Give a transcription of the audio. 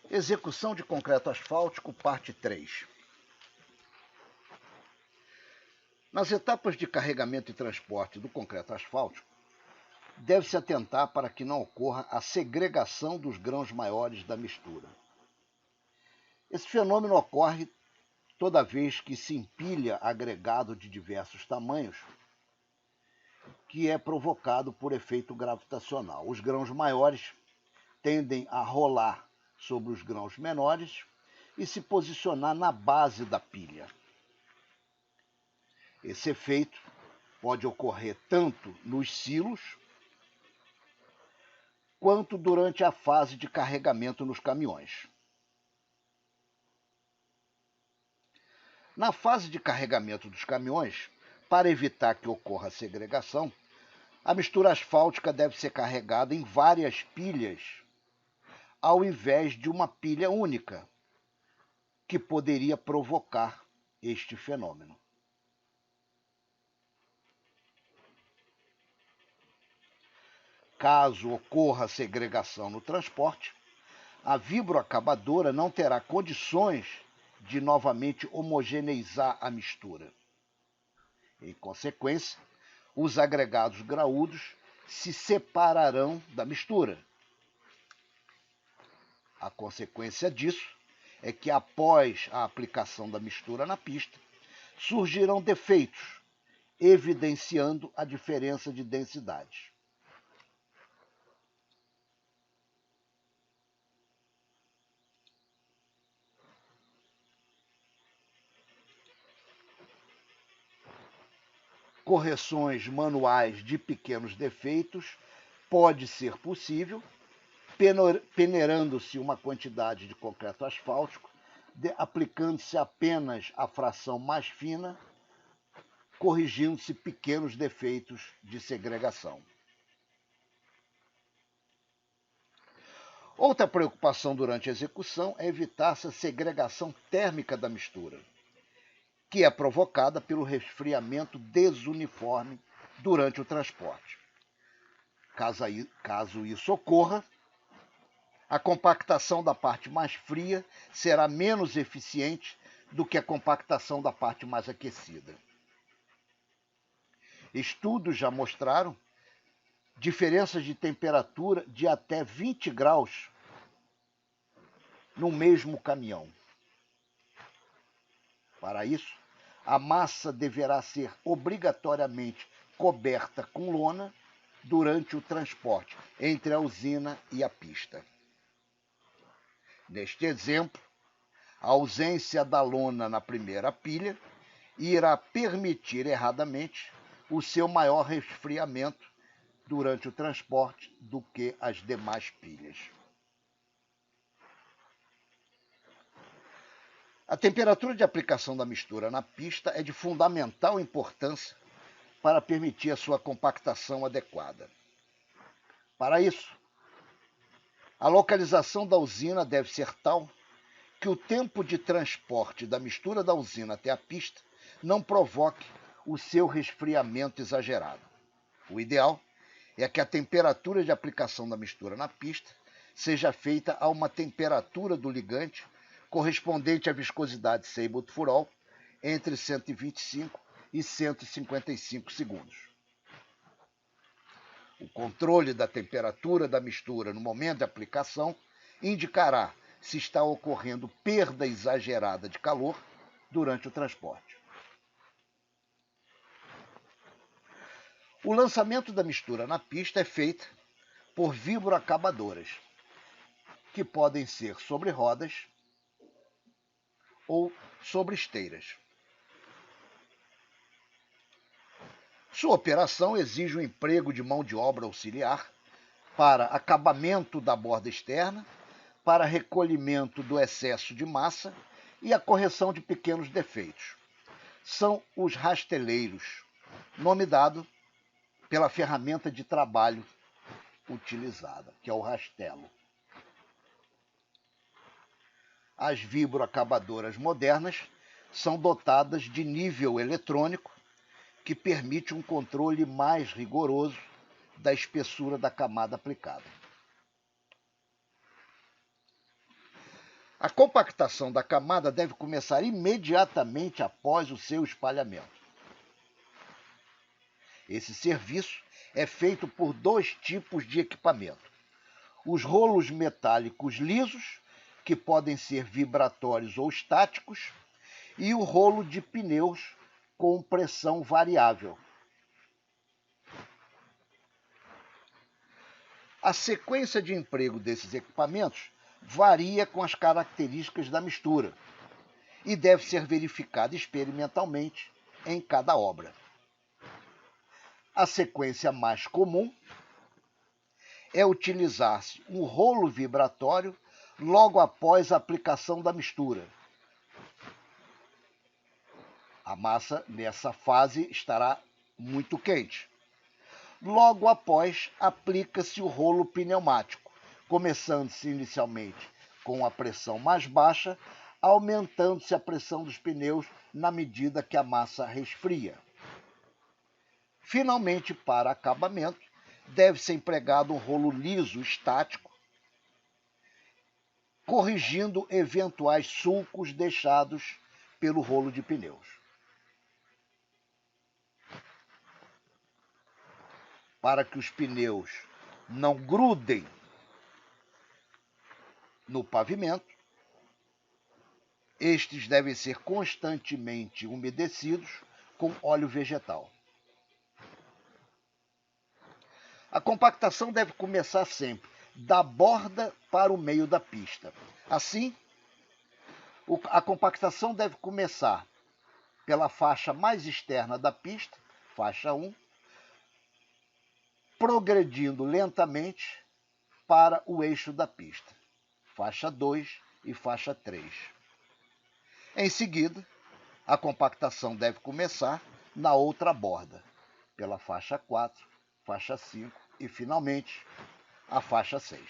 Execução de concreto asfáltico, parte 3. Nas etapas de carregamento e transporte do concreto asfáltico, deve-se atentar para que não ocorra a segregação dos grãos maiores da mistura. Esse fenômeno ocorre toda vez que se empilha agregado de diversos tamanhos, que é provocado por efeito gravitacional. Os grãos maiores tendem a rolar sobre os grãos menores e se posicionar na base da pilha. Esse efeito pode ocorrer tanto nos silos quanto durante a fase de carregamento nos caminhões. Na fase de carregamento dos caminhões, para evitar que ocorra segregação, a mistura asfáltica deve ser carregada em várias pilhas, ao invés de uma pilha única, que poderia provocar este fenômeno. Caso ocorra segregação no transporte, a vibroacabadora não terá condições de novamente homogeneizar a mistura. Em consequência, os agregados graúdos se separarão da mistura. A consequência disso é que, após a aplicação da mistura na pista, surgirão defeitos, evidenciando a diferença de densidades. Correções manuais de pequenos defeitos pode ser possível, peneirando-se uma quantidade de concreto asfáltico, aplicando-se apenas a fração mais fina, corrigindo-se pequenos defeitos de segregação. Outra preocupação durante a execução é evitar-se a segregação térmica da mistura, que é provocada pelo resfriamento desuniforme durante o transporte. Caso isso ocorra, a compactação da parte mais fria será menos eficiente do que a compactação da parte mais aquecida. Estudos já mostraram diferenças de temperatura de até 20 graus no mesmo caminhão. Para isso, a massa deverá ser obrigatoriamente coberta com lona durante o transporte entre a usina e a pista. Neste exemplo, a ausência da lona na primeira pilha irá permitir erradamente o seu maior resfriamento durante o transporte do que as demais pilhas. A temperatura de aplicação da mistura na pista é de fundamental importância para permitir a sua compactação adequada. Para isso, a localização da usina deve ser tal que o tempo de transporte da mistura da usina até a pista não provoque o seu resfriamento exagerado. O ideal é que a temperatura de aplicação da mistura na pista seja feita a uma temperatura do ligante correspondente à viscosidade Seibert-Furol entre 125 e 155 segundos. O controle da temperatura da mistura no momento da aplicação indicará se está ocorrendo perda exagerada de calor durante o transporte. O lançamento da mistura na pista é feito por vibroacabadoras, que podem ser sobre rodas ou sobre esteiras. Sua operação exige o emprego de mão de obra auxiliar para acabamento da borda externa, para recolhimento do excesso de massa e a correção de pequenos defeitos. São os rasteleiros, nome dado pela ferramenta de trabalho utilizada, que é o rastelo. As vibroacabadoras modernas são dotadas de nível eletrônico que permite um controle mais rigoroso da espessura da camada aplicada. A compactação da camada deve começar imediatamente após o seu espalhamento. Esse serviço é feito por dois tipos de equipamento: os rolos metálicos lisos, que podem ser vibratórios ou estáticos, e o rolo de pneus com pressão variável. A sequência de emprego desses equipamentos varia com as características da mistura e deve ser verificada experimentalmente em cada obra. A sequência mais comum é utilizar-se um rolo vibratório logo após a aplicação da mistura. A massa, nessa fase, estará muito quente. Logo após, aplica-se o rolo pneumático, começando-se inicialmente com a pressão mais baixa, aumentando-se a pressão dos pneus na medida que a massa resfria. Finalmente, para acabamento, deve ser empregado um rolo liso estático, corrigindo eventuais sulcos deixados pelo rolo de pneus. Para que os pneus não grudem no pavimento, estes devem ser constantemente umedecidos com óleo vegetal. A compactação deve começar sempre da borda para o meio da pista. Assim, a compactação deve começar pela faixa mais externa da pista, faixa 1, progredindo lentamente para o eixo da pista, faixa 2 e faixa 3. Em seguida, a compactação deve começar na outra borda, pela faixa 4, faixa 5 e, finalmente, a faixa 6.